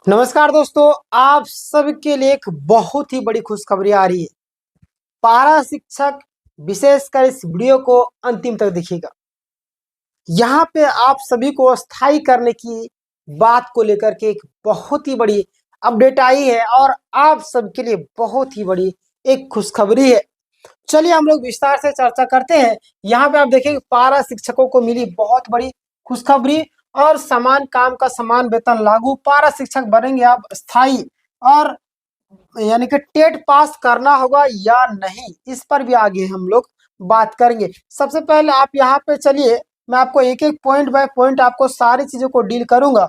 नमस्कार दोस्तों, आप सबके लिए एक बहुत ही बड़ी खुशखबरी आ रही है। पारा शिक्षक विशेषकर इस वीडियो को अंतिम तक देखिएगा। यहाँ पे आप सभी को स्थायी करने की बात को लेकर के एक बहुत ही बड़ी अपडेट आई है और आप सबके लिए बहुत ही बड़ी एक खुशखबरी है। चलिए हम लोग विस्तार से चर्चा करते हैं। यहाँ पे आप देखेंगे पारा शिक्षकों को मिली बहुत बड़ी खुशखबरी और समान काम का समान वेतन लागू। पारा शिक्षक बनेंगे अब स्थायी और यानी कि टेट पास करना होगा या नहीं, इस पर भी आगे हम लोग बात करेंगे। सबसे पहले आप यहाँ पे चलिए, मैं आपको एक एक पॉइंट बाय पॉइंट आपको सारी चीज़ों को डील करूंगा।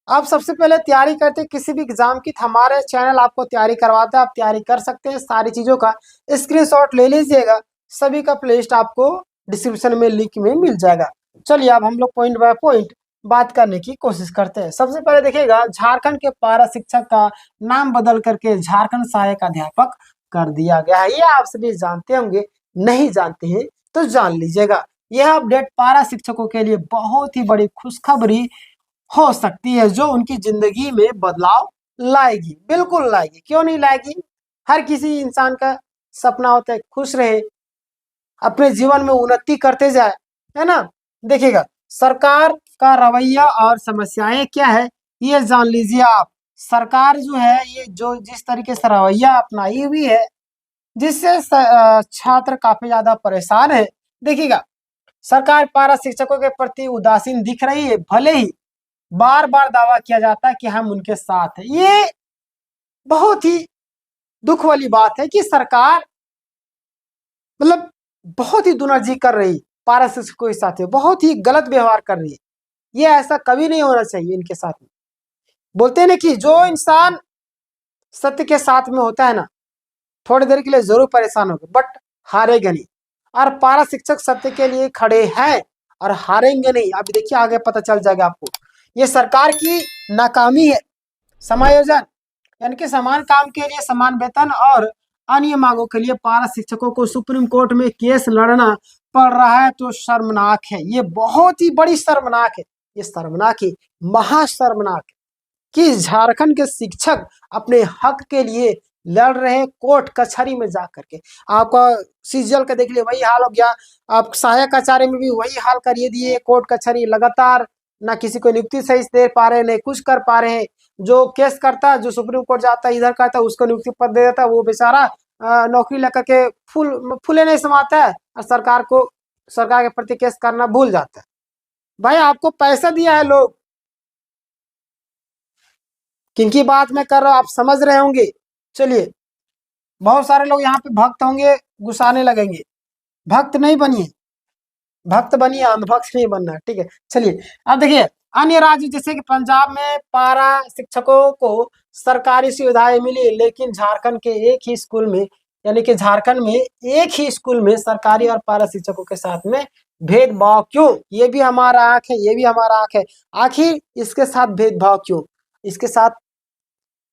आप सबसे पहले तैयारी करते हैं किसी भी एग्जाम की, तो हमारे चैनल आपको तैयारी करवाता है, आप तैयारी कर सकते हैं। सारी चीज़ों का स्क्रीनशॉट ले लीजिएगा, सभी का प्लेलिस्ट आपको डिस्क्रिप्शन में लिंक में मिल जाएगा। चलिए अब हम लोग पॉइंट बाय पॉइंट बात करने की कोशिश करते हैं। सबसे पहले देखिएगा, झारखंड के पारा शिक्षक का नाम बदल करके झारखंड सहायक अध्यापक कर दिया गया है। ये आप सभी जानते होंगे, नहीं जानते हैं तो जान लीजिएगा। यह अपडेट पारा शिक्षकों के लिए बहुत ही बड़ी खुशखबरी हो सकती है, जो उनकी जिंदगी में बदलाव लाएगी। बिल्कुल लाएगी, क्यों नहीं लाएगी। हर किसी इंसान का सपना होता है खुश रहे, अपने जीवन में उन्नति करते जाए, है ना। देखिएगा, सरकार का रवैया और समस्याएं क्या है ये जान लीजिए आप। सरकार जो है ये जो जिस तरीके से रवैया अपनाई हुई है, जिससे छात्र काफी ज्यादा परेशान है। देखिएगा, सरकार पारा शिक्षकों के प्रति उदासीन दिख रही है, भले ही बार बार दावा किया जाता है कि हम उनके साथ हैं। ये बहुत ही दुख वाली बात है कि सरकार मतलब बहुत ही दुर्जी कर रही पारा शिक्षकों के साथ है, बहुत ही गलत व्यवहार कर रही है। ये ऐसा कभी नहीं होना चाहिए इनके साथ में। बोलते हैं ना कि जो इंसान सत्य के साथ में होता है ना, थोड़ी देर के लिए जरूर परेशान होगा बट हारेगा नहीं। और पारा शिक्षक सत्य के लिए खड़े हैं और हारेंगे नहीं। अभी देखिए आगे पता चल जाएगा आपको। ये सरकार की नाकामी है। समायोजन यानी कि समान काम के लिए समान वेतन और अन्य मांगों के लिए पारा शिक्षकों को सुप्रीम कोर्ट में केस लड़ना पड़ रहा है, तो शर्मनाक है। ये बहुत ही बड़ी शर्मनाक है। ये शर्मनाक है, महाशर्मनाक है कि झारखंड के शिक्षक अपने हक के लिए लड़ रहे हैं कोर्ट कचहरी में जा करके। आपका सीजीएल का देख लिया वही हाल हो गया, आप सहायक आचार्य में भी वही हाल करिए दिए। कोर्ट कचहरी लगातार ना किसी को नियुक्ति सही से दे पा रहे, नहीं कुछ कर पा रहे हैं। जो केस करता है, जो सुप्रीम कोर्ट जाता है, इधर करता है, उसको नियुक्ति पद दे देता है, वो बेचारा नौकरी लेकर के फूले नहीं समाता है और सरकार के प्रति केस करना भूल जाता है। भाई आपको पैसा दिया है लोग, किनकी बात मैं कर रहा हूँ आप समझ रहे होंगे। चलिए, बहुत सारे लोग यहाँ पे भक्त होंगे, गुस्साने लगेंगे। भक्त नहीं बनिए, भक्त बनिए, अंधभक्त नहीं बनना, ठीक है। चलिए अब देखिए, अन्य राज्य जैसे कि पंजाब में पारा शिक्षकों को सरकारी सुविधाएं मिली, लेकिन झारखंड के एक ही स्कूल में यानी कि झारखंड में एक ही स्कूल में सरकारी और पारा शिक्षकों के साथ में भेदभाव क्यों। ये भी हमारा आंख है, ये भी हमारा आंख है। आखिर इसके साथ भेदभाव क्यों, इसके साथ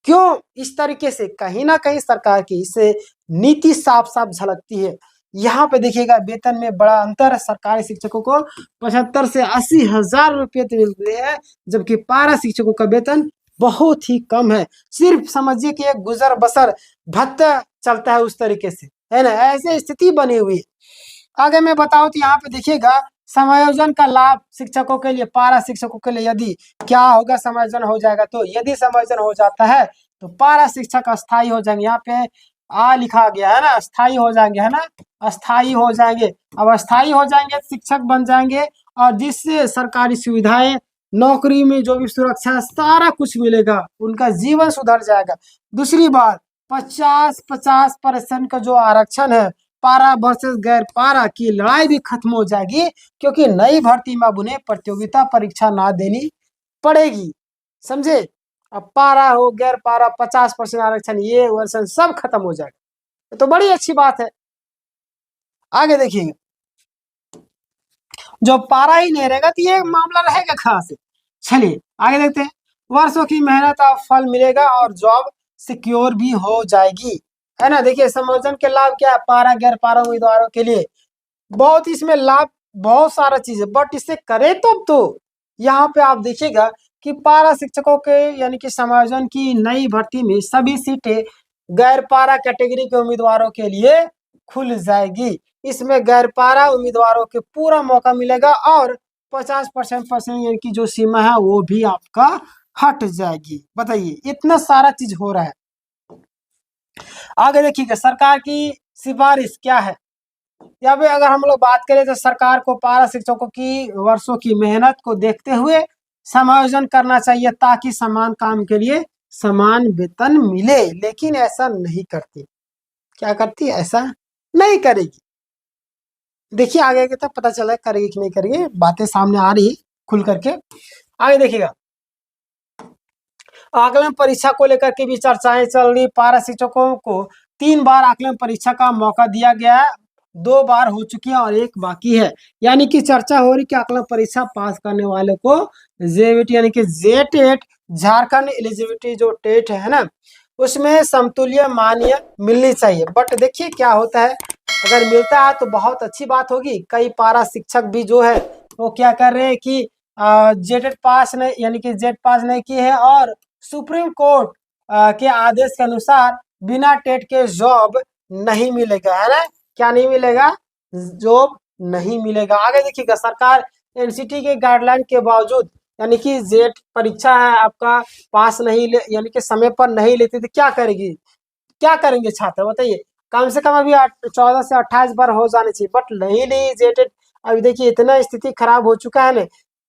क्यों इस तरीके से। कहीं ना कहीं सरकार की इससे नीति साफ साफ झलकती है। यहाँ पे देखिएगा, वेतन में बड़ा अंतर है। सरकारी शिक्षकों को 75 से 80 हजार रुपये मिलते हैं, जबकि पारा शिक्षकों का वेतन बहुत ही कम है। सिर्फ समझिए कि एक गुजर बसर भत्ता चलता है उस तरीके से, है ना। ऐसी स्थिति बनी हुई है। आगे मैं बताऊं तो यहाँ पे देखिएगा, समायोजन का लाभ शिक्षकों के लिए, पारा शिक्षकों के लिए यदि क्या होगा, समायोजन हो जाएगा तो, यदि समायोजन हो जाता है तो पारा शिक्षक अस्थायी हो जाएंगे। यहाँ पे आ लिखा गया है ना, अस्थायी हो जाएंगे, है ना, अस्थायी हो जाएंगे। अब अस्थायी हो जाएंगे, शिक्षक बन जाएंगे और जिससे सरकारी सुविधाएं, नौकरी में जो भी सुरक्षा, सारा कुछ मिलेगा, उनका जीवन सुधर जाएगा। दूसरी बात, 50-50% का जो आरक्षण है, पारा वर्सेस गैर पारा की लड़ाई भी खत्म हो जाएगी, क्योंकि नई भर्ती में अब उन्हें प्रतियोगिता परीक्षा ना देनी पड़ेगी। समझे। अब पारा हो गैर पारा, 50% आरक्षण, ये वर्षन सब खत्म हो जाएगा, तो बड़ी अच्छी बात है। आगे देखिए, जो पारा ही नहीं रहेगा तो ये मामला रहेगा कहाँ से। चलिए आगे देखते हैं। वर्षों की मेहनत और फल मिलेगा और जॉब सिक्योर भी हो जाएगी, है ना। देखिए, समायोजन के लाभ क्या है पारा गैर पारा उम्मीदवारों के लिए। बहुत इसमें लाभ, बहुत सारा चीज है, बट इसे करे तो यहाँ पे आप देखिएगा कि पारा शिक्षकों के यानी कि समायोजन की नई भर्ती में सभी सीटें गैर पारा कैटेगरी के उम्मीदवारों के लिए खुल जाएगी। इसमें गैर पारा उम्मीदवारों के पूरा मौका मिलेगा और 50% यानी कि जो सीमा है वो भी आपका हट जाएगी। बताइए, इतना सारा चीज हो रहा है। आगे देखिएगा सरकार की सिफारिश क्या है। या फिर अगर हम लोग बात करें तो सरकार को पारा शिक्षकों की वर्षों की मेहनत को देखते हुए समायोजन करना चाहिए ताकि समान काम के लिए समान वेतन मिले, लेकिन ऐसा नहीं करती। क्या करती है? ऐसा नहीं करेगी। देखिए आगे के तब पता चला करेगी कि नहीं करेगी, बातें सामने आ रही खुल करके। आगे देखिएगा आकलन परीक्षा को लेकर के भी चर्चाएं चल रही। पारा शिक्षकों को 3 बार आकलन परीक्षा का मौका दिया गया है, 2 बार हो चुकी है और 1 बाकी है। यानी कि चर्चा हो रही कि आकलन परीक्षा पास करने वाले को जेवीटी यानी कि जेटेट झारखंड एलिजिबिलिटी जो टेट है ना, उसमें समतुल्य मान्य मिलनी चाहिए। बट देखिए क्या होता है, अगर मिलता है तो बहुत अच्छी बात होगी। कई पारा शिक्षक भी जो है वो क्या कर रहे हैं कि जेटेट पास नहीं यानी कि जेट पास नहीं किए हैं और सुप्रीम कोर्ट के आदेश के अनुसार बिना टेट के जॉब नहीं मिलेगा, है ना। क्या नहीं मिलेगा? जॉब नहीं मिलेगा। आगे देखिएगा सरकार एनसीटी के गाइडलाइन के बावजूद यानी कि जेट परीक्षा है आपका पास नहीं ले यानी कि समय पर नहीं लेती तो क्या करेगी, क्या करेंगे छात्र बताइए। कम से कम अभी 14 से 28 बार हो जाने चाहिए, बट नहीं ली जेटेड। अभी देखिए इतना स्थिति खराब हो चुका है ना,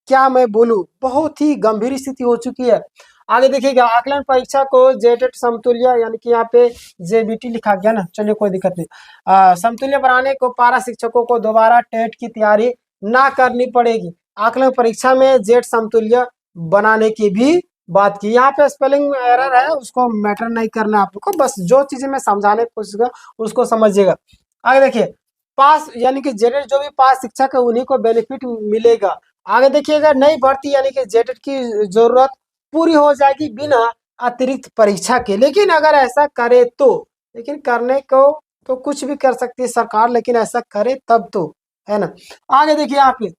क्या मैं बोलूं, बहुत ही गंभीर स्थिति हो चुकी है। आगे देखिएगा आकलन परीक्षा को जेटेड समतुल्य यानी कि यहाँ पे जेबीटी लिखा गया ना, चलिए कोई दिक्कत नहीं। समतुल्य बनाने को पारा शिक्षकों को दोबारा टेट की तैयारी ना करनी पड़ेगी। आकलन परीक्षा में जेट समतुल्य बनाने की भी बात की। यहाँ पे स्पेलिंग एरर है, उसको मैटर नहीं करना है आपको, बस जो चीजें मैं समझाने की कोशिश कर उसको समझिएगा। आगे देखिए पास यानी कि जेटेड जो भी पास शिक्षक है उन्हीं को बेनिफिट मिलेगा। आगे देखिएगा नई भर्ती यानी कि जेटेड की जरूरत पूरी हो जाएगी बिना अतिरिक्त परीक्षा के। लेकिन अगर ऐसा करे तो, लेकिन करने को तो कुछ भी कर सकती है सरकार, लेकिन ऐसा करे तब तो, है ना। आगे देखिए यहाँ पे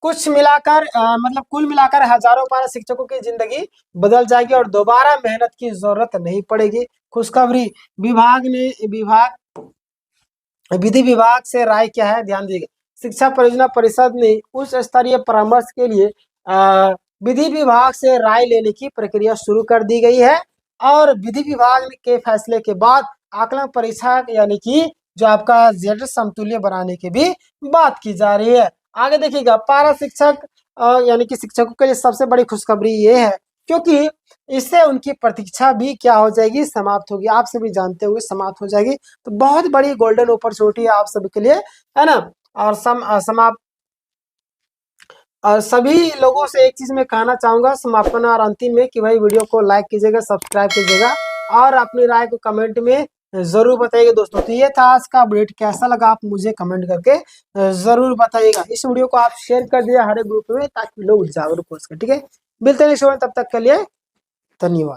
कुछ मिलाकर मतलब कुल मिलाकर हजारों पारा शिक्षकों की जिंदगी बदल जाएगी और दोबारा मेहनत की जरूरत नहीं पड़ेगी। खुशखबरी, विधि विभाग से राय क्या है, ध्यान दीजिएगा। शिक्षा परियोजना परिषद ने उच्च स्तरीय परामर्श के लिए विधि विभाग से राय लेने की प्रक्रिया शुरू कर दी गई है और विधि विभाग के फैसले के बाद आकलन परीक्षा यानी कि जो आपका जेड समतुल्य बनाने की भी बात की जा रही है। आगे देखिएगा पारा शिक्षक यानी कि शिक्षकों के लिए सबसे बड़ी खुशखबरी ये है क्योंकि इससे उनकी प्रतीक्षा भी क्या हो जाएगी, समाप्त होगी। आप सभी जानते होंगे समाप्त हो जाएगी, तो बहुत बड़ी गोल्डन अपॉर्चुनिटी है आप सभी के लिए, है ना। और समाप्त सभी लोगों से एक चीज मैं कहना चाहूंगा समापन और अंतिम में कि भाई वीडियो को लाइक कीजिएगा, सब्सक्राइब कीजिएगा और अपनी राय को कमेंट में जरूर बताइएगा दोस्तों। तो ये था आज का अपडेट, कैसा लगा आप मुझे कमेंट करके जरूर बताइएगा। इस वीडियो को आप शेयर कर दिया हर एक ग्रुप में ताकि लोग जागरूक हो सके। ठीक है, मिलते हैं नेक्स्ट वीडियो, तब तक के लिए धन्यवाद।